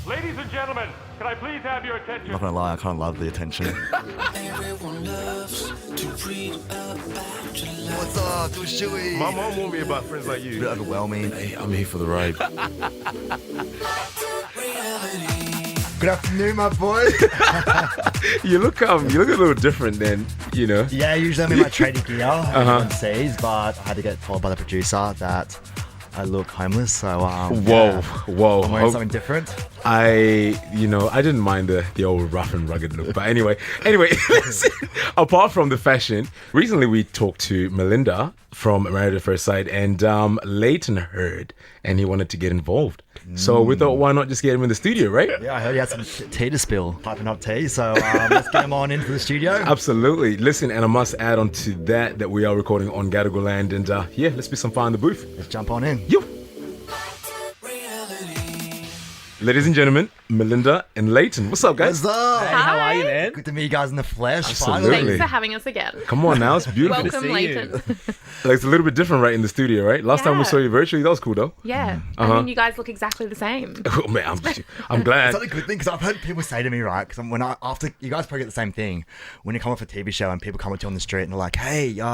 Ladies and gentlemen, can I please have your attention? I'm not gonna lie, I kind of love the attention. Everyone loves to read about your life. What's up, too chewy? My mom warned me about friends like you. A bit overwhelming. Hey, I'm here for the ride. Good afternoon, my boy. You look a little different then, you know. Yeah, usually I'm in my trading gear, everyone sees, but I had to get told by the producer that I look homeless, so Whoa. I'm wearing something different. I didn't mind the old rough and rugged look, but anyway, listen, apart from the fashion, recently we talked to Melinda from Married at First Sight, and Layton heard, and he wanted to get involved. So we thought, why not just get him in the studio, right? Yeah, I heard he had some tea to spill, piping up tea, so let's get him on into the studio. Absolutely. Listen, and I must add on to that we are recording on Gadigal land, and let's be some fun in the booth. Let's jump on in. Yo. Ladies and gentlemen, Melinda and Layton. What's up, guys? What's up? Hey, how are you, man? Good to meet you guys in the flesh. Absolutely. Finally. Thanks for having us again. Come on now, it's beautiful. Welcome, see Layton. Like, it's a little bit different right in the studio, right? Last time we Yeah. saw you virtually, that was cool though. Yeah. I mean, you guys look exactly the same. Oh, man, I'm glad. It's not a good thing because I've heard people say to me, right? Because after you guys probably get the same thing when you come off a TV show and people come up to you on the street and they're like, "Hey, you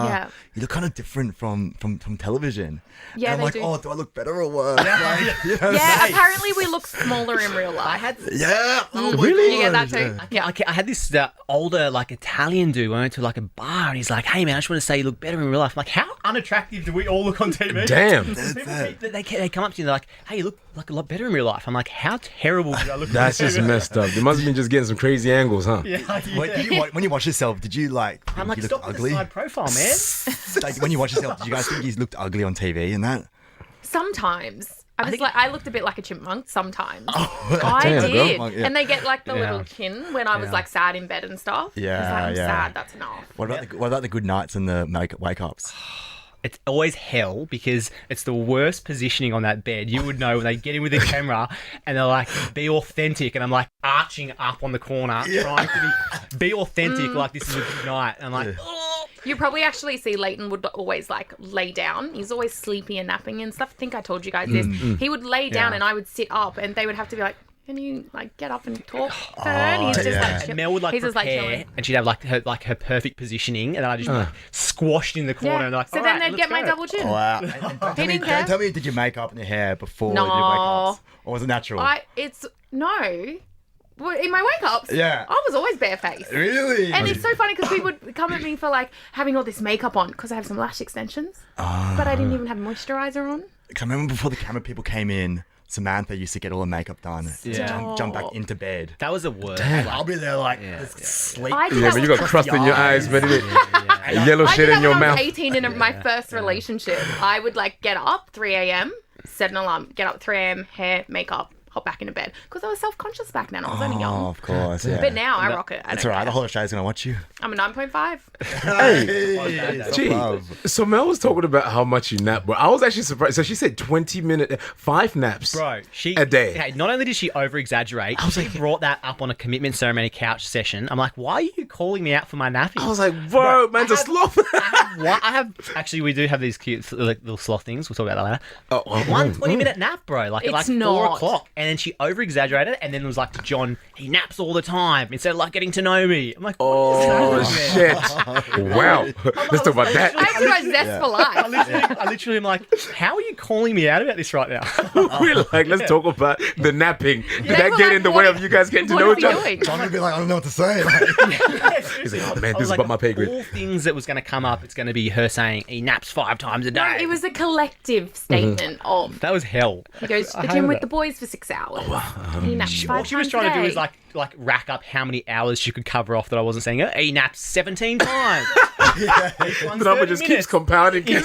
look kind of different from television." Yeah, and I'm they like, do. "Oh, do I look better or worse?" Like, you know, Yeah, apparently we look smaller in real life. yeah. Oh my Really? You get God. that too? Yeah, I had this older Italian dude went to a bar and he's like, "Hey man, I just want to say you look better in real life." I'm like, "How unattractive do we all look on TV?" Damn. People, they come up to you and they're like, "Hey, you look like a lot better in real life." I'm like, "How terrible do I look?" That's just messed up. You must have been just getting some crazy angles, huh? When you watch yourself, did you think I'm like, you looked "Stop with the ugly? side profile, man." Like when you watch yourself, did you guys think you looked ugly on TV and that? Sometimes. I looked a bit like a chipmunk sometimes. Oh, I damn, did. girl. Yeah. And they get the Yeah. little chin when I was sad in bed and stuff. Yeah, It's like, I'm yeah. sad, that's enough. What about the good nights and the wake ups? It's always hell because it's the worst positioning on that bed. You would know when they get in with the camera and they're like, "Be authentic," and I'm like arching up on the corner trying to be authentic like this is a good night. And I'm like, "Oh." You probably actually see Layton would always lay down. He's always sleepy and napping and stuff. I think I told you guys this. He would lay down and I would sit up and they would have to be like, "Can you get up and talk to her?" And he's just And Mel would he's just prepare, chilling. and she'd have her perfect positioning, and then I just squashed in the corner. Yeah. And like, So then they'd get my double chin. Oh, wow. And didn't care. tell me, did you make up in your hair before you did wake No. ups? Or was it natural? No. Well, in my wake ups, Yeah. I was always barefaced. Really? And it's so funny because people would come at me for having all this makeup on because I have some lash extensions, but I didn't even have moisturizer on. Because I remember before the camera people came in, Samantha used to get all the makeup done. Yeah. Jump back into bed. That was the worst. I'll be there sleep. I did Yeah, that but you with- got crust in your eyes, man. Yellow I shit did that in your when I was mouth. 18 in my first relationship. I would get up 3 a.m., set an alarm, get up 3 a.m., hair, makeup, hop back into bed. Because I was self-conscious back then. I was only Oh, young. of course, yeah. But now I rock it. It's all right. The whole Australia's going to watch you. I'm a 9.5. Hey, Gee, love. so Mel was talking about how much you nap, bro. I was actually surprised. So she said 5 naps. Bro, she A day. Okay, not only did she over exaggerate, she brought that up on a commitment ceremony couch session. I'm like, "Why are you calling me out for my napping?" I was like, bro, man's a sloth. Actually, we do have these cute little sloth things. We'll talk about that later. Oh, One 20-minute nap, bro. At It's 4 not. o'clock. And then she over-exaggerated and then was like to John, "He naps all the time instead of getting to know me." I'm like, Oh, shit. Wow. Let's talk about I that. have to go zest for life. I literally am like, "How are you calling me out about this right now?" We're like, let's talk about the napping. Did They that were get like, in the what way is- of you guys getting to What know is each he other? doing? John would be like, I don't know what to say. He's like, oh, man, I this was is like, about my pay grade. All things that was going to come up, it's going to be her saying he naps 5 times a day. No, it was a collective statement of. That was hell. He goes to the I gym hated with that. the boys for 6 hours. He naps All 5 she was times trying a to do day. is rack up how many hours she could cover off that I wasn't saying. He naps 17 times. The number just keeps compounding. Yeah,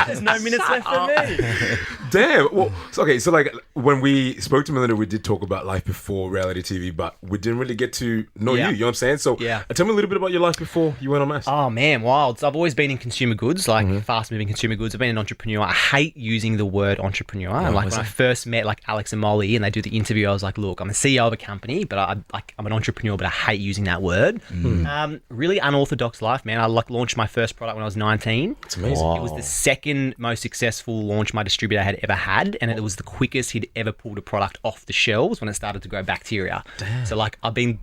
there's no minutes left for me. Damn. Well, so when we spoke to Melinda, we did talk about life before reality TV, but we didn't really get to know Yeah. you. You know what I'm saying? So Yeah. tell me a little bit about your life before you went on MAFS. Oh man, wild. So I've always been in consumer goods, fast-moving consumer goods. I've been an entrepreneur. I hate using the word entrepreneur. And when I first met Alex and Molly and they do the interview, I was like, "Look, I'm a CEO of a company, but I'm an entrepreneur, but I hate using that word. Really unorthodox life, man. I launched my first product when I was 19. It's amazing. Wow. It was the second most successful launch my distributor had ever had, and it was the quickest he'd ever pulled a product off the shelves when it started to grow bacteria. Damn. So I've been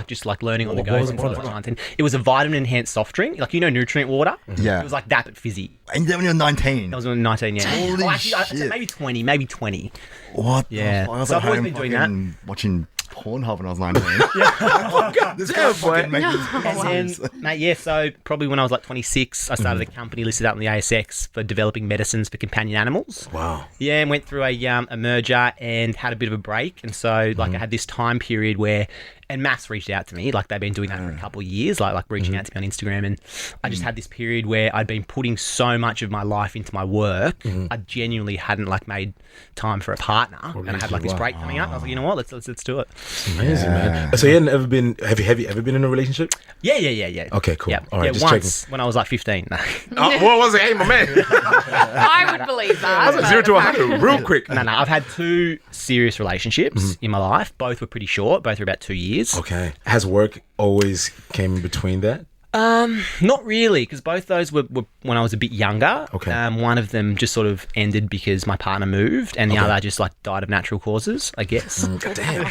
just learning on the go since I was 19. It was a vitamin enhanced soft drink, nutrient water. Yeah. It was like that but fizzy. And then when you're 19. I was when 19, yeah. Holy I'd shit. say maybe 20. What? Yeah. I was So at I've always home been doing fucking watching Pornhub when I was 19. Oh, God, this guy fucking making And then, mate, yeah, so probably when I was like 26, I started a company listed up on the ASX for developing medicines for companion animals. Wow. Yeah, and went through a merger and had a bit of a break. And so, I had this time period where, and MAFS reached out to me, they've been doing that for a couple of years, reaching out to me on Instagram. And I just had this period where I'd been putting so much of my life into my work, I genuinely hadn't made time for a partner. And I had this break coming up. I was like, you know what, let's do it. Amazing, man. So you hadn't ever been, have you ever been in a relationship? Yeah. Okay, cool. Yeah, All right, just once checking. when I was 15. No. What was it? Hey, my man. I would believe that. That's a 0 to 100 real quick. No. I've had 2 serious relationships in my life. Both were pretty short. Both were about 2 years. Okay. Has work always came in between that? Not really, because both those were when I was a bit younger. Okay. One of them just sort of ended because my partner moved, and the other just died of natural causes, I guess. Damn.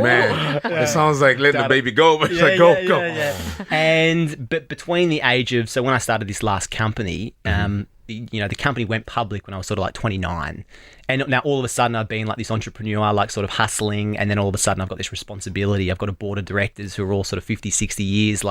Man, it sounds like letting the baby go, but it's go. And but between the age of, so when I started this last company, the company went public when I was sort of 29. And now all of a sudden I've been this entrepreneur, sort of hustling. And then all of a sudden I've got this responsibility. I've got a board of directors who are all sort of 50, 60 years.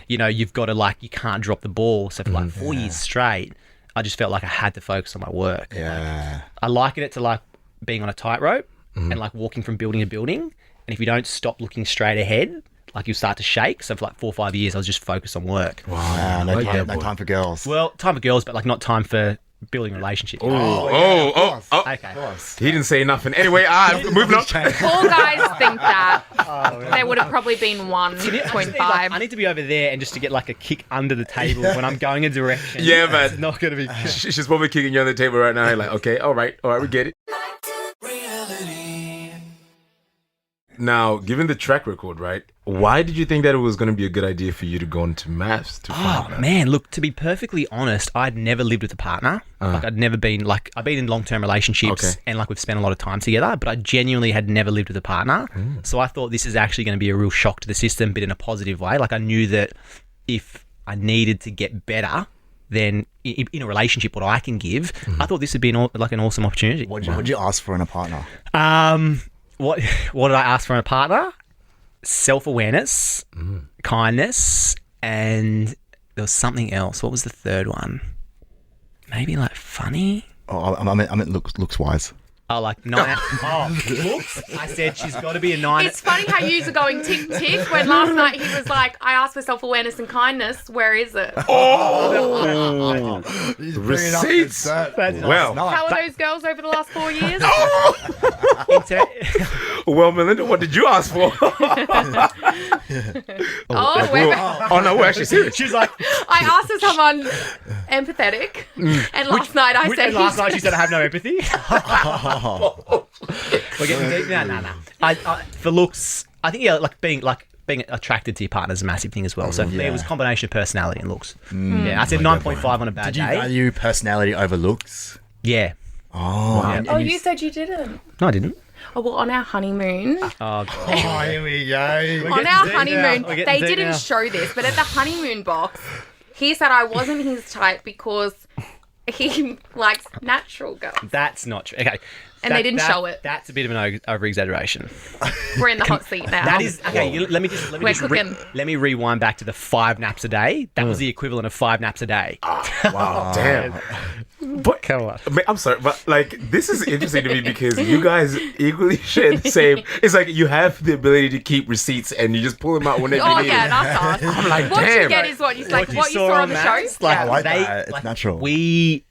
You've got to you can't drop the ball. So for 4 years straight, I just felt like I had to focus on my work. Yeah. I liken it to being on a tightrope and walking from building to building. And if you don't stop looking straight ahead, you start to shake. So for 4 or 5 years, I was just focused on work. Wow. No time for girls. Well, time for girls, but not time for building relationships. Okay. Okay. He didn't say nothing. Anyway, moving on. All guys think that. There would have probably been 1.5. I need to be over there and just to get a kick under the table when I'm going a direction. Yeah, man. It's not going to be. She's probably kicking you on the table right now. You're okay, all right, we get it. Reality. Now, given the track record, right? Why did you think that it was going to be a good idea for you to go into MAFS to find that? Man, look, to be perfectly honest, I'd never lived with a partner. I'd never been I've been in long-term relationships and we've spent a lot of time together, but I genuinely had never lived with a partner. So I thought this is actually going to be a real shock to the system, but in a positive way. I knew that if I needed to get better, then in a relationship, what I can give, I thought this would be an awesome opportunity. What'd you ask for in a partner? What did I ask from a partner? Self-awareness, kindness, and there was something else. What was the third one? Maybe funny? Oh, I meant looks wise. Oh, 9. Looks. I said she's got to be a 9. It's funny how you are going tick tick when last night he was like, I asked for self-awareness and kindness. Where is it? Receipts. Well, How are those girls over the last 4 years? well, Melinda, what did you ask for? We're actually serious. She's like, I asked for someone empathetic, and last night I said. And last night she said I have no empathy. We're getting deep now. No. I for looks, I think being attracted to your partner is a massive thing as well. So for me, it was a combination of personality and looks. Yeah, I said 9.5 on a bad Did you day. value personality over looks? Yeah. Oh. Yeah. Oh, you said you didn't. No, I didn't. Oh, well, on our honeymoon. Oh, God. Oh, here we go. On our honeymoon, We're getting they deep didn't now. show this, but at the honeymoon box, he said I wasn't his type because he likes natural girls. That's not true. Okay. And they didn't show it. That's a bit of an over-exaggeration. We're in the hot seat now. That is okay. Let me We're cooking. let me rewind back to the 5 naps a day. That was the equivalent of 5 naps a day. Wow, damn. But Come on. I'm sorry, but this is interesting to me because you guys equally share the same. It's you have the ability to keep receipts and you just pull them out whenever Oh you need yeah, them. that's us. I'm like, What damn. you get is what you saw on the show. Maps, I like that. It's natural. We,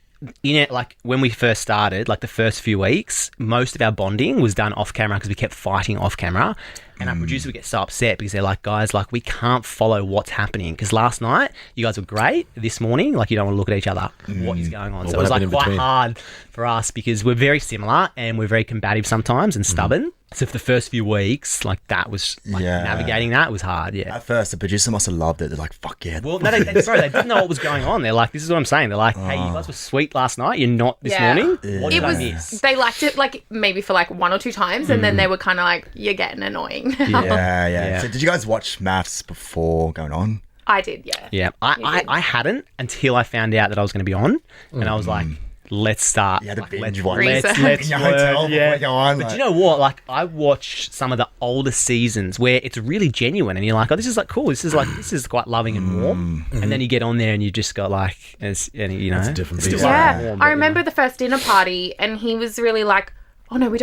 when we first started, the first few weeks, most of our bonding was done off camera because we kept fighting off camera. And our producer would get so upset because they're like, guys, like, we can't follow what's happening. Because last night, you guys were great. This morning, like, you don't want to look at each other. What is going on? Or So it what was, like, happened in quite between. hard for us because we're very similar and we're very combative sometimes and stubborn. So for the first few weeks, like, that was, like, navigating that was hard, yeah. At first, the producer must have loved it. They're like, fuck yeah. Well, no, sorry, they didn't know what was going on. They're like, this is what I'm saying. They're like, hey, you guys were sweet last night. You're not this morning. What It did I was. miss? They liked it like maybe for like 1 or 2 times, and then they were kind of like, "You're getting annoying." Yeah. So did you guys watch MAFS before going on? I did, yeah. Yeah, I hadn't until I found out that I was going to be on, and I was like, let's start. You had to Like, binge let's watch. let's In your learn, hotel before you go on. But do you know what? Like, I watched some of the older seasons where it's really genuine, and you're like, oh, this is like cool. This is quite loving and warm. And then you get on there, and you just got like, it's, and you know, It's a different still beast. like Yeah, warm, I but, remember the first dinner party, and he was really like, "Oh no, we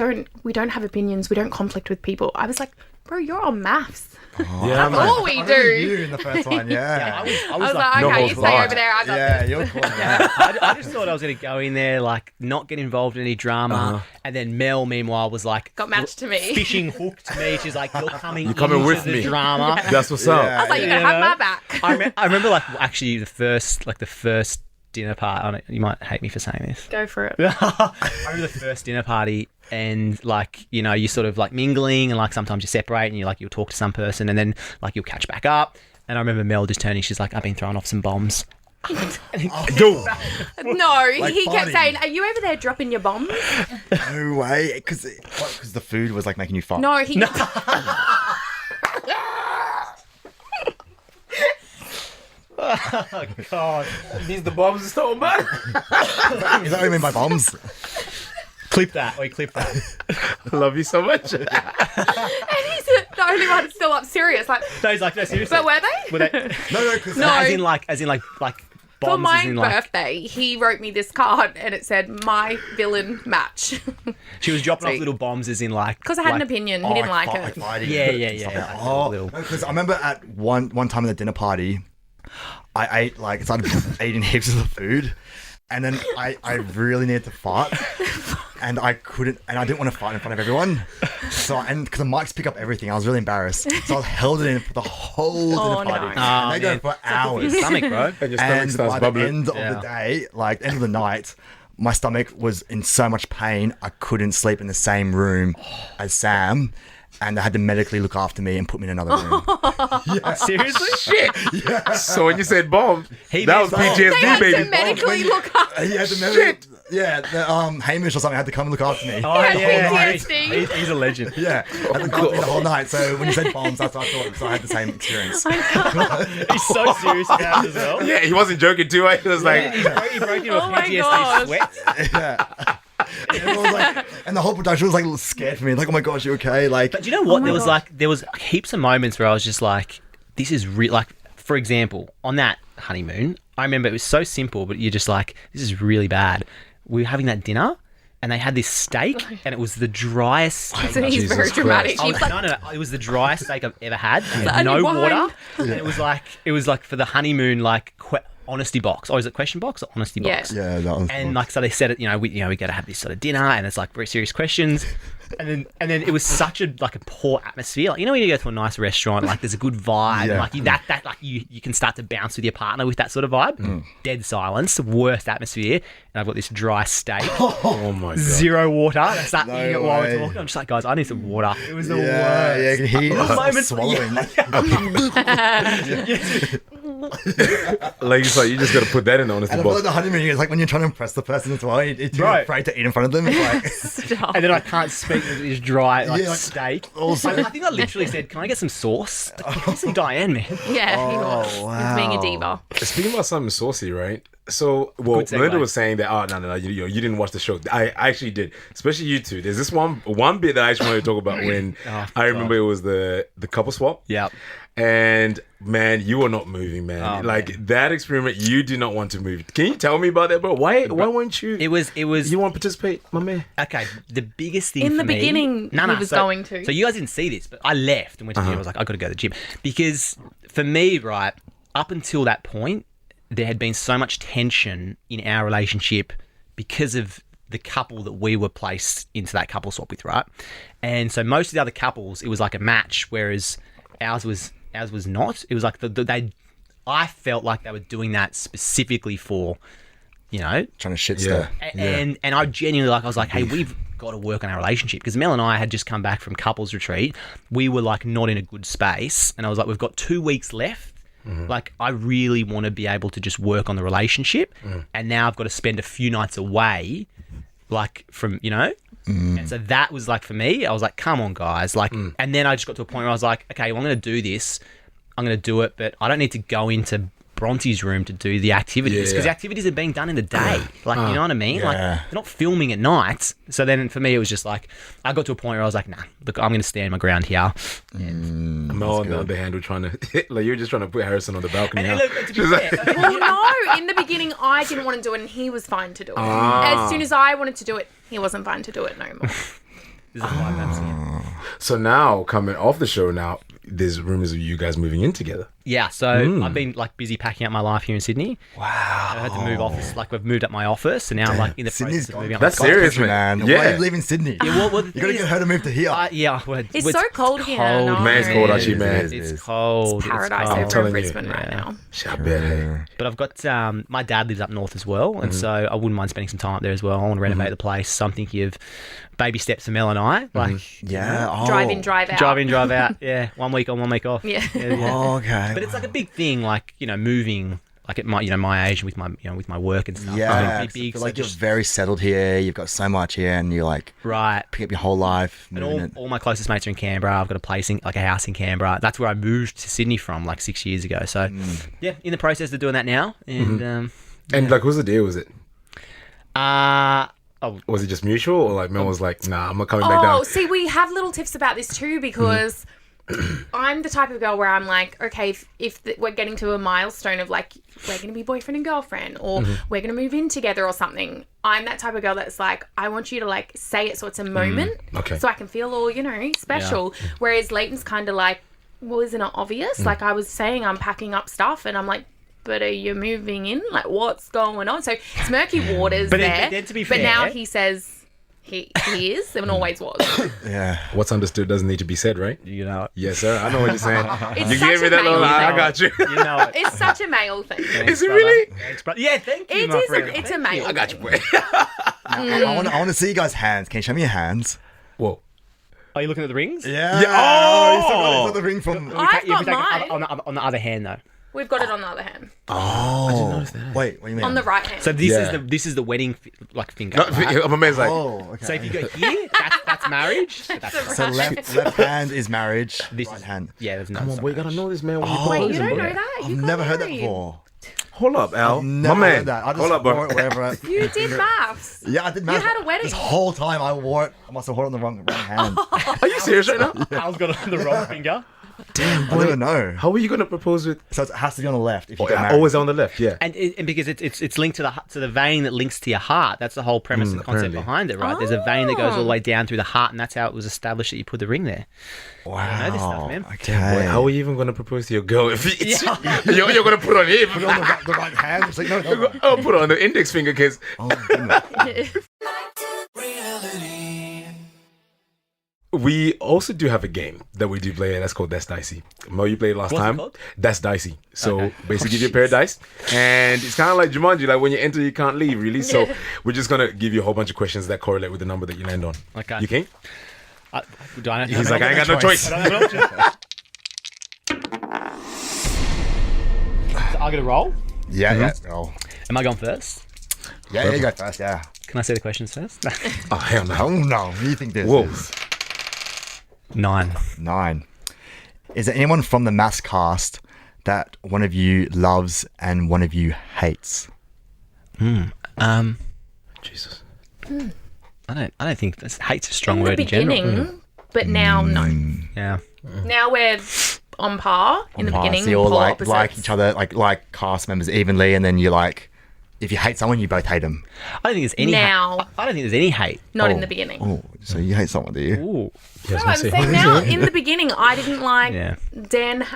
don't have opinions. We don't conflict with people." I was like, "Bro, you're on MAFS. Yeah, That's all we I remember do." you in the first one, yeah. I I was like, no "Okay, you holds stay barred. over there. I got Yeah, this." you're cool. I just thought I was going to go in there, like, not get involved in any drama. And then Mel, meanwhile, was like, Got matched to me. fishing hooked me. She's like, you're coming coming with the me." drama. That's what's up. I was like, "You gotta have my back." I remember, like, actually the first dinner party. You might hate me for saying this. Go for it. I remember the first dinner party, and like, you know, you sort of like mingling, and like sometimes you separate, and you'll talk to some person, and then like you'll catch back up. And I remember Mel just turning. She's like, "I've been throwing off some bombs." Dude, No, Like he kept fighting. saying, "Are you over there dropping your bombs?" No way. Because the food was like making you fart. No, he. Oh God! these the bombs are so bad. Is that what you mean by bombs? Clip that. Wait, clip that. I love you so much. And he's the only one still up serious. Like, No, he's like, no, seriously. but were they? Were they? No, because No. As in like bombs. For my as in like, birthday, he wrote me this card, and it said, "My villain match," she was dropping off See. little bombs, as in like. because I had an like- opinion. He didn't like it. Fighting. Yeah. Oh, Little- because I remember at one time at the dinner party, I ate like started eating heaps of the food, and then I really needed to fart, and I couldn't, and I didn't want to fart in front of everyone, so because the mics pick up everything, I was really embarrassed, so I held it in for the whole dinner party. no. Oh, They go man. for Your hours, stomach, bro. And your stomach and starts by the bubbling. end of the day, like end of the night, my stomach was in so much pain I couldn't sleep in the same room as Sam. And they had to medically look after me and put me in another room. Seriously? Shit. So when you said bomb, He that was meant bomb. They PTSD, had to baby. medically look up. He had to medically, Hamish or something had to come and look after me. Oh yeah. PTSD. He's a legend. Yeah, had to look after me the whole night. So when you said bombs, that's what I thought. So I had the same experience. He's so serious about it as well. Yeah, he wasn't joking too. He was like, He broke into a Oh my PTSD gosh. sweat. Yeah. And, everyone was like, and the whole production was like a little scared for me. Like, oh my gosh, you okay? Like, But do you know what? There was heaps of moments where I was just like, this is real. Like, for example, on that honeymoon, I remember it was so simple, but you're just like, this is really bad. We were having that dinner, and they had this steak, and it was the driest steak. So he's Jesus very Christ. dramatic. I He's was, like, no. It was the driest steak I've ever had. I No need wine. water. And it was like for the honeymoon, like honesty box. Or is it question box or honesty box? yeah, that was. And like, so they said it, we got to have this sort of dinner, and it's like very serious questions. And then it was such a poor atmosphere. Like, when you go to a nice restaurant, like there's a good vibe, Yeah. and like that like you can start to bounce with your partner with that sort of vibe. Dead silence, worst atmosphere, and I've got this dry steak, oh my God. zero water. I start No eating it while we're way. talking. I'm just like, guys, I need some water. It was the Yeah, worst. you can hear Moments- swallowing. Like, it's like, you just got to put that in the honesty And I feel box. like the honeymoon is like when you're trying to impress the person as well. You're too Right. afraid to eat in front of them. It's like, stop. And then I can't speak with this dry Yeah, like, steak. also- I think I literally said, "Can I get some sauce?" Give me some Diane, man. Yeah, he was. He's being a diva. Speaking about something saucy, right? So, well, Good segue. Melinda was saying that, no, you didn't watch the show. I actually did, especially you two. There's this one bit that I actually wanted to talk about when I remember it was the couple swap. Yep. And man, you were not moving, man. Oh, that experiment, you did not want to move. Can you tell me about that, bro? Why weren't you? It was. You want to participate, my man? Okay, the biggest thing In for the me- beginning, he was going to. So you guys didn't see this, but I left and went to the gym. I was like, I got to go to the gym because for me, right up until that point, there had been so much tension in our relationship because of the couple that we were placed into that couple swap with, right? And so most of the other couples, it was like a match, whereas ours was not. It was like I felt like they were doing that specifically for, Trying to shit stir. and I genuinely I was like, hey, we've got to work on our relationship, because Mel and I had just come back from couples retreat. We were like not in a good space, and I was like, we've got 2 weeks left. Like, I really want to be able to just work on the relationship, and now I've got to spend a few nights away, like from and so that was like, for me, I was like, come on guys, like, and then I just got to a point where I was like, okay, well, I'm going to do this, I'm going to do it, but I don't need to go into Bronte's room to do the activities, because the activities are being done in the day, like, you know what I mean? Like, they're not filming at night. So then for me, it was just like, I got to a point where I was like, nah, look, I'm going to stand my ground here. Mel, on the other hand, we're trying to like, you're just trying to put Harrison on the balcony. And huh? look, to be fair, Well, no, in the beginning, I didn't want to do it, and he was fine to do it. As soon as I wanted to do it, he wasn't fine to do it no more. this is a 5 maps again. So now, coming off the show now, there's rumors of you guys moving in together. Yeah, so I've been like busy packing up my life here in Sydney. Wow. I had to move office, like we've moved up my office, and now I'm like in the Sydney's process of moving up. That's my serious, Man, man. why are Yeah. you leaving Sydney? Yeah, well, You got to get her to move to here. yeah, well, It's so cold here. No. Man, it's cold actually, man. It's cold. Paradise cold. over in telling you. Brisbane right now. Shit, I bet, hey. But I've got my dad lives up north as well, and so I wouldn't mind spending some time up there as well. I want to renovate the place. So I'm thinking of baby steps for Mel and I, like Yeah. Oh. Drive in, drive out. drive in, drive out. Yeah, 1 week on, 1 week off. Yeah. Oh, okay. But it's like a big thing, like moving, like at my my age, with my with my work and stuff. Yeah, It's big, I feel so like you're just very settled here. You've got so much here, and you're like right. pick up your whole life. And moving it. all my closest mates are in Canberra. I've got a place like a house in Canberra. That's where I moved to Sydney from like 6 years ago. So yeah, in the process of doing that now. And And like, what's the deal? Was it? oh, Was it just mutual, or like Mel was like, nah, I'm not coming back down? Oh, see, we have little tips about this too, because I'm the type of girl where I'm like, okay, if we're getting to a milestone of like, we're going to be boyfriend and girlfriend, or we're going to move in together or something, I'm that type of girl that's like, I want you to like say it so it's a moment, Okay. so I can feel all, special. Whereas Layton's kind of like, well, isn't it obvious? Like I was saying, I'm packing up stuff, and I'm like, but are you moving in? Like, what's going on? So it's murky waters But there. then to be but now fair- he says he is and always was. Yeah. What's understood doesn't need to be said, right? you know, Yes, sir. I know what you're saying. It's You such gave me a that little. male I thing. got you. you know it. It's such a male thing. Is it really? Thanks, bro. Yeah, thank you, It my is. friend. It's a male. I got you, thing. boy. I want to see you guys' hands. Can you show me your hands? Whoa. Are you looking at the rings? Yeah. Yeah, oh! He's got the ring from. I've got mine. On the other hand, though. We've got it on the other hand. Oh. I didn't notice that. Wait, what do you mean? On the right hand. So this Yeah. is the wedding finger. No, right? my man's like, Oh, okay. So if you go here, that's marriage. That's So left hand is marriage. This right is- hand. yeah, there's no. come on, boy, you gotta know this, man. When you Oh. Wait, propose you him, don't bro. know that? I've You got never heard that married. before. Hold up, Al. Never My man. heard that. I just Hold up, wore bro. it wherever. You did MAFS. Yeah, I did. You had a wedding. This whole time I wore it. I must have worn it on the wrong hand. Are you serious right now? Al's got it on the wrong finger. Damn, I don't know. How are you gonna propose with? So it has to be on the left if you get married. Always on the left, yeah. And because it's linked to the vein that links to your heart. That's the whole premise and concept apparently. behind it, right? There's a vein that goes all the way down through the heart, and that's how it was established that you put the ring there. Wow. know this stuff, man. Okay. Boy, how are you even gonna propose to your girl if it's you're gonna put on him? Put it on the right hand. It's like, no. Oh, put it on the index finger, kids. Oh, goodness. Reality. We also do have a game that we do play that's called That's Dicey. Mo, you played last What's it time. called? That's Dicey. So Okay. basically, give you a pair of dice, and it's kind of like Jumanji. Like when you enter, you can't leave, really. So we're just gonna give you a whole bunch of questions that correlate with the number that you land on. Okay. You can? Do I He's like, I ain't got no choice. I get a roll. Yeah. Oh. Am I going first? Yeah, you go first. Yeah. Can I say the questions first? Oh hell no! Oh no. What do you think this Whoa. is? 9. 9. Is there anyone from the MAFS cast that one of you loves and one of you hates? Jesus. I don't think hate's a strong In the word in general. beginning, but now no. Yeah. Now we're on par. In the beginning, so you all polar like opposites. each other, like cast members evenly, and then you like, if you hate someone, you both hate them. I don't think there's any Now. hate. I don't think there's any hate. Not in the beginning. Oh, so you hate someone, do you? Ooh. No, I'm saying now, in the beginning, I didn't like Yeah. Dan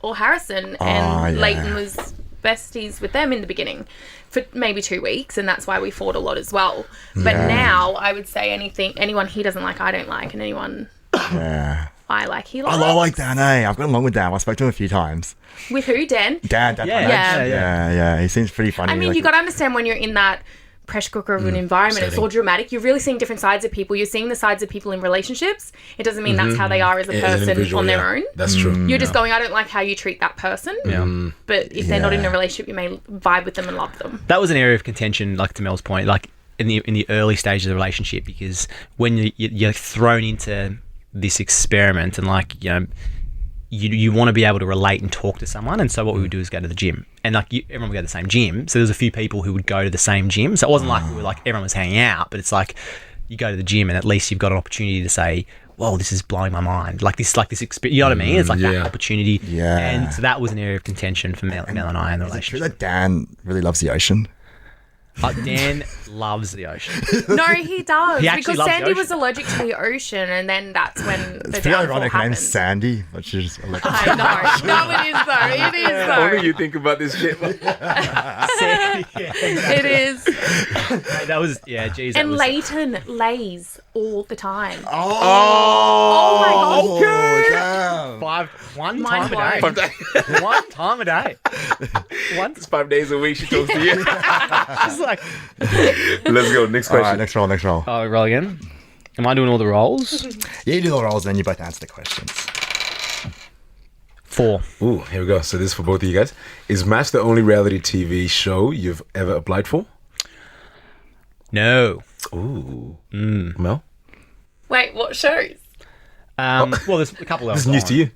or Harrison, and Oh, yeah. Layton was besties with them in the beginning for maybe 2 weeks, and that's why we fought a lot as well. But now I would say anyone he doesn't like, I don't like, and anyone Yeah. I like, he likes. I like Dan, I've got along with Dan. I spoke to him a few times. With who, Dan? Dan. Yeah. He seems pretty funny. I mean, you got to understand when you're in that pressure cooker of an environment, it's all dramatic. You're really seeing different sides of people. You're seeing the sides of people in relationships. It doesn't mean that's how they are as a person on their own. That's true. You're just going, I don't like how you treat that person. Yeah. But if they're not in a relationship, you may vibe with them and love them. That was an area of contention, like to Mel's point, like in the early stages of the relationship, because when you're thrown into this experiment and like, you know, you want to be able to relate and talk to someone, and so what we would do is go to the gym, and like everyone would go to the same gym. So there's a few people who would go to the same gym. So it wasn't like we were like everyone was hanging out, but it's like you go to the gym and at least you've got an opportunity to say, "Whoa, this is blowing my mind." Like this experience. You know what I mean? It's like that opportunity. Yeah. And so that was an area of contention for Mel and I in the Is it true relationship. that Dan really loves the ocean? Dan loves the ocean. No, he does. He actually because loves the Sandy ocean. was allergic to the ocean, and then that's when the It's pretty downfall ironic. Her happened. name's Sandy, but she's just like, I know. No, it is though. It is Only though. you think about this shit. It is. That was geez. And Layton lays all the time. oh my God. one Mind time a day. One time a day. It's 5 days a week she talks to you. It's like, Let's go. Next All question. right, next roll. oh, roll again. Am I doing all the rolls? Yeah, you do the rolls, and then you both answer the questions. 4. Ooh, here we go. So this is for both of you guys. Is MAFS the only reality TV show you've ever applied for? No. Ooh. Mel? Wait, what shows? Well, there's a couple of This is news to you.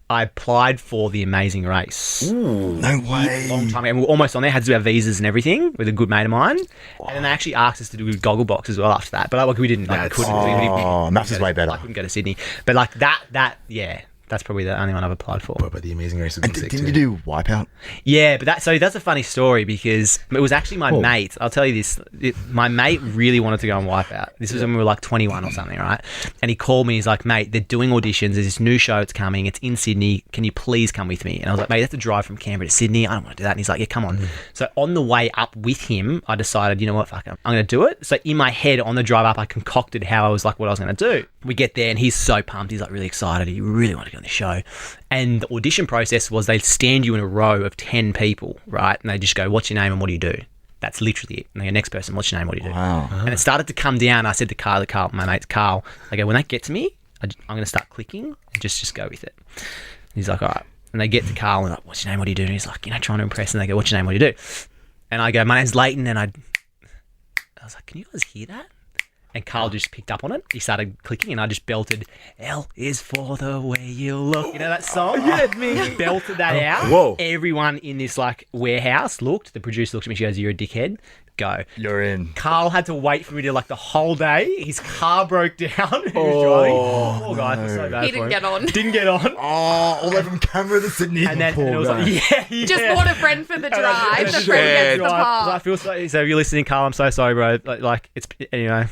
I applied for The Amazing Race. No way. Long time ago. And we were almost on there, had to do our visas and everything with a good mate of mine. And then they actually asked us to do Gogglebox as well after that. But like, we didn't. Like, couldn't. MAFS is way better. I couldn't go to Sydney. But like yeah. That's probably the only one I've applied for. But The Amazing Race would And be sick didn't too. you do Wipeout? Yeah, but that's a funny story because it was actually my mate. I'll tell you this. My mate really wanted to go on Wipeout. This was when we were like 21 or something, right? And he called me. He's like, mate, they're doing auditions. There's this new show. It's coming. It's in Sydney. Can you please come with me? And I was like, mate, you have to drive from Canberra to Sydney. I don't want to do that. And he's like, yeah, come on. So on the way up with him, I decided, you know what, fuck it. I'm going to do it. So in my head on the drive up, I concocted how I was like, what I was going to do. We get there and he's so pumped. He's like really excited. He really wanted to go on the show. And the audition process was they stand you in a row of 10 people, right? And they just go, what's your name and what do you do? That's literally it. And they go, next person, what's your name, what do you do? Wow. And it started to come down. I said to Carl, my mate Carl, I go, when that gets me, I'm going to start clicking and just go with it. And he's like, all right. And they get to Carl and like, what's your name, what do you do? And he's like, trying to impress. And they go, what's your name, what do you do? And I go, my name's Layton. And I was like, can you guys hear that? And Carl just picked up on it. He started clicking, and I just belted, Elle is for the way you look. You know that song? Me. Belted that out. Whoa. Everyone in this like warehouse looked. The producer looked at me. She goes, you're a dickhead. Go. You're in. Carl had to wait for me to like the whole day. His car broke down. He was driving. Poor guy. I feel so bad He for didn't him. get on. Didn't get on. Oh, all the way from Canberra to Sydney. And then and it was like, yeah. Just bought a friend for the drive. The Just friend gets the drive. part. I feel so if you're listening, Carl, I'm so sorry, bro. Like it's anyway.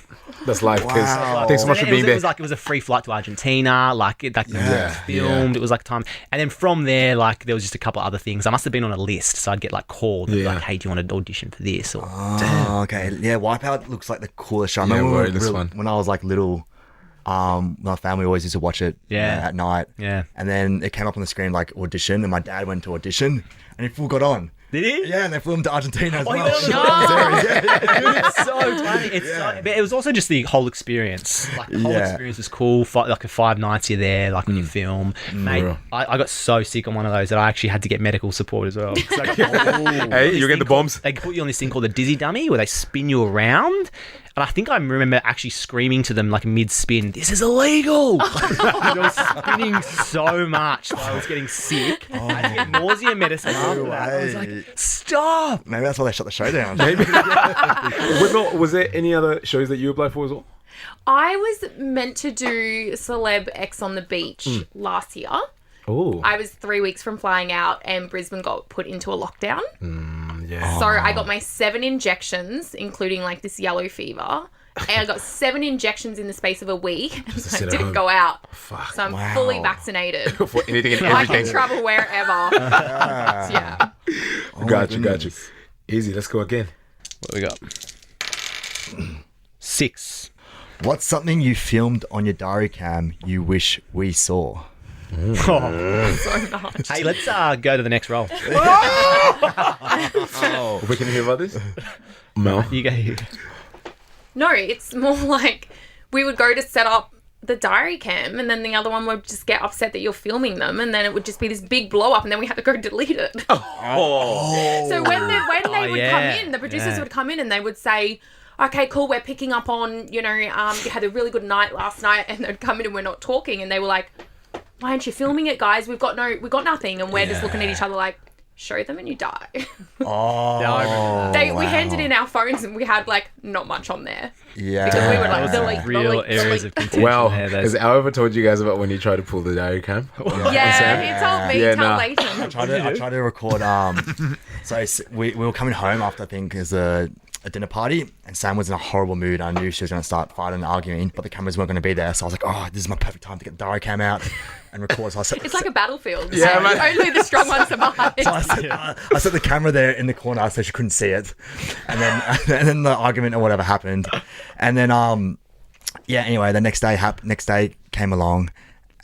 That's life, kids. Wow. Thanks so much for being It there. was like it was a free flight to Argentina. Like it was filmed. Yeah. It was like time. And then from there, like there was just a couple other things. I must have been on a list, so I'd get like called. And be like, hey, do you want to audition for this? Or Oh, okay. Yeah, Wipeout looks like the coolest show. I Yeah, remember word, this one. when I was like little, my family always used to watch it at night. Yeah. And then it came up on the screen like audition, and my dad went to audition, and he full got on. did he? Yeah, and they flew him to Argentina as well. he got Yeah. Dude, it's so funny. It's so, but it was also just the whole experience. Like the whole Yeah. experience was cool. Like a 5 nights you're there, like when you film. Mate, real. I got so sick on one of those that I actually had to get medical support as well. It's like, Hey, you're getting the bombs. They put you on this thing called the dizzy dummy where they spin you around. And I think I remember actually screaming to them like mid-spin, this is illegal! I was spinning so much that I was getting sick. I had to get nausea medicine after that. I was like, stop! Maybe that's why they shut the show down. Maybe. Was there any other shows that you applied for as well? I was meant to do Celeb X on the Beach last year. Oh. I was 3 weeks from flying out, and Brisbane got put into a lockdown. Yeah. So I got my 7 injections, including like this yellow fever. And I got 7 injections in the space of a week. And I sit at didn't home. go out. Fuck. So I'm fully vaccinated. For anything and I can everything. travel wherever. Yeah. Got you. Easy. Let's go again. What we got? 6. What's something you filmed on your diary cam you wish we saw? So much. Hey, let's go to the next roll. We can hear about this. Mel. You go. No, it's more like we would go to set up the diary cam, and then the other one would just get upset that you're filming them, and then it would just be this big blow up, and then we had to go delete it. So when they would come in, the producers would come in and they would say, okay, cool, we're picking up on, you had a really good night last night, and they'd come in and we're not talking, and they were like, why aren't you filming it, guys? We've got nothing, and we're just looking at each other like, show them and you die. No, I remember. We handed in our phones and we had like not much on there. Yeah. Because we were like, delete. Real areas of contention. Well, there. has Elle ever told you guys about when you tried to pull the diary cam? Yeah, he told me, tell Layton. I tried to record. So we were coming home after, I think, as a dinner party, and Sam was in a horrible mood. I knew she was going to start fighting and arguing, but the cameras weren't going to be there. So I was like, oh, this is my perfect time to get the diary cam out and record. So It's like a battlefield. Yeah, so man. only the strong ones survive. So I set the camera there in the corner so she couldn't see it, and then the argument or whatever happened, and then anyway, the next day came along,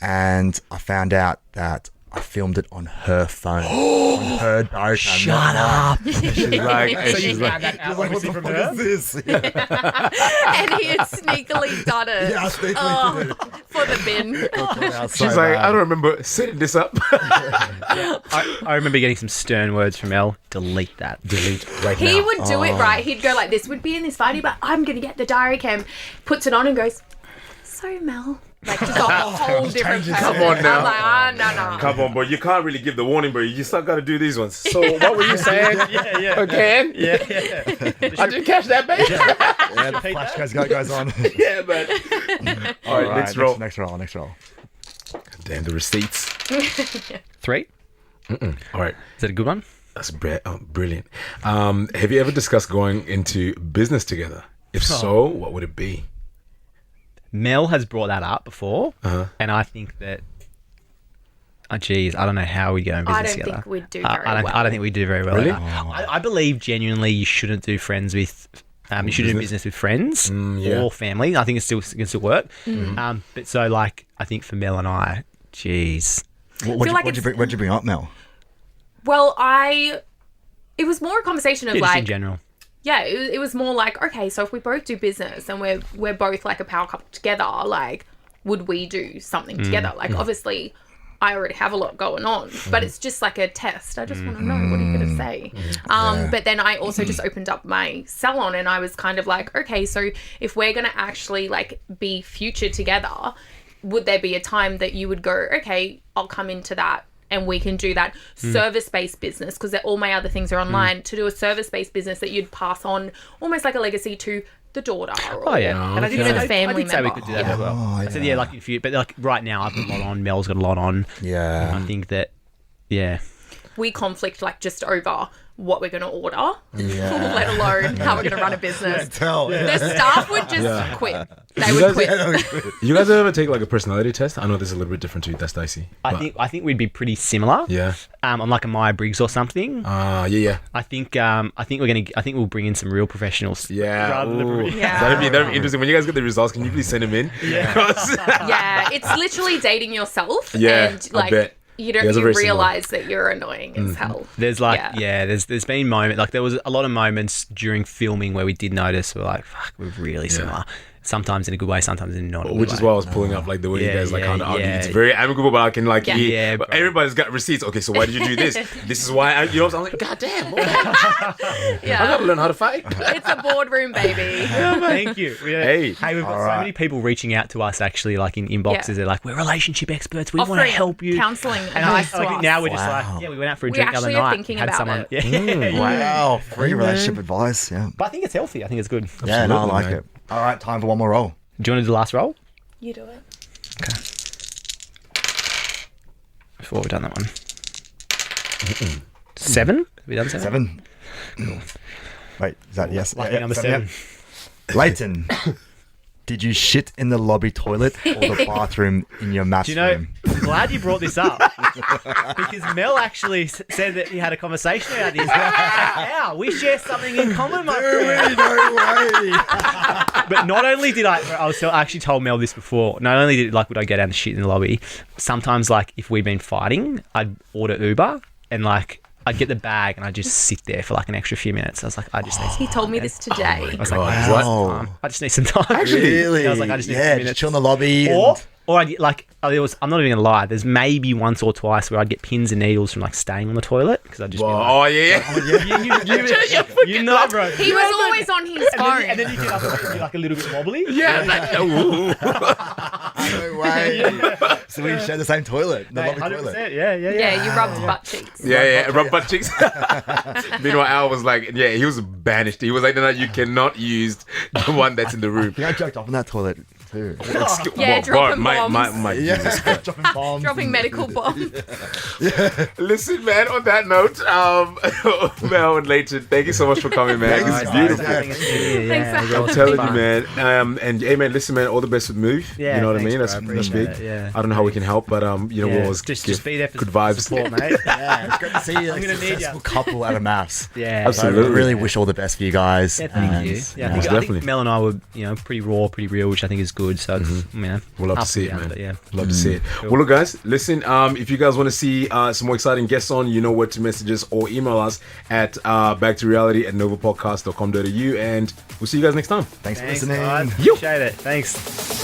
and I found out that I filmed it on her phone, on her diary cam. Shut up. She's like, So you found that out obviously from her? Is this? And he had sneakily done it. Yeah, I sneakily did it. For the bin. she's like, I don't remember setting this up. I remember getting some stern words from Elle. Delete that. Delete right now. He would do it right. He'd go like, this would be in this party, but I'm going to get the diary cam. Puts it on and goes, so Mel. Like, just a whole different person. Come on now. I'm like, no. Come on, boy. You can't really give the warning, bro. You still got to do these ones. So what were you saying? Yeah. Again? Yeah. I didn't catch that, babe. Yeah, the flash goes on. Yeah, man. All right, next roll. Next roll. Damn, the receipts. 3. All right. Is that a good one? That's brilliant. Have you ever discussed going into business together? If so, what would it be? Mel has brought that up before, and I think that, I don't know how we go in business together. I don't think we'd do very well. I don't think we do very well. Really? I believe genuinely you shouldn't do friends with, you should do business with friends or family. I think it can still work. But so like, I think for Mel and I, What'd you bring up, Mel? Well, it was more a conversation of just like, in general. yeah, it was more like, okay, so if we both do business and we're both like a power couple together, like, would we do something together? Like, obviously, I already have a lot going on, but it's just like a test. I just want to know, what are you going to say? But then I also just opened up my salon, and I was kind of like, okay, so if we're going to actually like be future together, would there be a time that you would go, okay, I'll come into that and we can do that service-based business, because all my other things are online, to do a service-based business that you'd pass on almost like a legacy to the daughter. Or, And I did the family I did say we member. could do that as well. I said, like, if you, but like right now I've got a lot on, Mel's got a lot on. Yeah. I think that, we conflict like just over what we're going to order, let alone how we're going to run a business. The staff would just quit. They would quit. You guys ever take like a personality test? I know this is a little bit different too. That's dicey. I think we'd be pretty similar. Yeah. On like a Myers-Briggs or something. Yeah. I think we'll bring in some real professionals. Yeah. Rather than Yeah. That'd be interesting. When you guys get the results, can you please send them in? Yeah, it's literally dating yourself. Yeah, And I like, bet. you You guys are don't very realize that you're annoying as hell. There's like there's been moments, like there was a lot of moments during filming where we did notice we're like, fuck, we're really similar. Sometimes in a good way, sometimes in not a good Which way. is why I was pulling up like the way you guys like kind of argue. yeah. It's very amicable, but I can like hear. Yeah, but bro. everybody's got receipts. Okay, so why did you do this? This is why I'm like, God damn, I gotta learn how to fight. It's a boardroom, baby. Thank you. Hey. We've got so many people reaching out to us actually, like in inboxes. Yeah. They're like, we're relationship experts. We want to Offering help you. counselling And advice I to think us. now we're just like, we went out for a We drink the other actually are night. thinking had about someone, it. Wow. Free relationship advice. Yeah. But I think it's healthy. I think it's good. Yeah, no, I Absolutely, like man. it. All right, time for one more roll. Do you want to do the last roll? You do it. Before we've done that one. 7? Have we done 7? 7. Wait, is that yes? Lucky number 7. Layton, did you shit in the lobby toilet or the bathroom in your MAFS Do you know? room? glad you brought this up because Mel actually said that he had a conversation about this. Wow, we share something in common, my friend. No way. But not only did I actually told Mel this before. Not only would I go down to shit in the lobby. Sometimes if we'd been fighting, I'd order Uber and I'd get the bag and I'd just sit there for an extra few minutes. I was like, I just need some He told me time, this today. I was like, Wow. I just need some time. Really? I was like, I just need some just minutes. chill in the lobby. Or I'm not even gonna lie. There's maybe once or twice where I'd get pins and needles from staying on the toilet because I'd just be like, Oh yeah. you know, bro. He was always on his phone. And then you get up and be a little bit wobbly. Yeah. Ooh. No way. So we share the same toilet, the lobby 100%. toilet. Yeah. Yeah, you rubbed butt cheeks. Yeah, rub butt cheeks. Meanwhile, Al was he was banished. He was like, no, you cannot use the one that's in the room. I think I jerked off in that toilet too. Yeah, dropping bombs. Jesus Christ. Dropping bombs. Dropping medical bombs. Listen, man, on that note, Mel and Layton, thank you so much for coming, man. This is beautiful. Thanks for I'm having telling me. you, man. And hey, man, listen, man, all the best with Move. Yeah, you know what I thanks, mean? bro. That's Appreciate big. it, yeah. I don't know how we can help, but we'll always just be there for good vibes. support, mate. Yeah, it's great to see you. I'm gonna need Successful ya. couple out of MAFS. Yeah, Absolutely. I really wish all the best for you guys. Yeah, thank And, you. Yeah, I most think definitely. Mel and I were, pretty raw, pretty real, which I think is good. So it's, We'll love to up see and it, down, man. but yeah. Love to see it. Well, look, guys, listen, if you guys want to see some more exciting guests on, you know where to message us or email us at backtoreality@novapodcast.com.au, and we'll see you guys next time. Thanks for Thanks, listening. guys. Appreciate it. Thanks.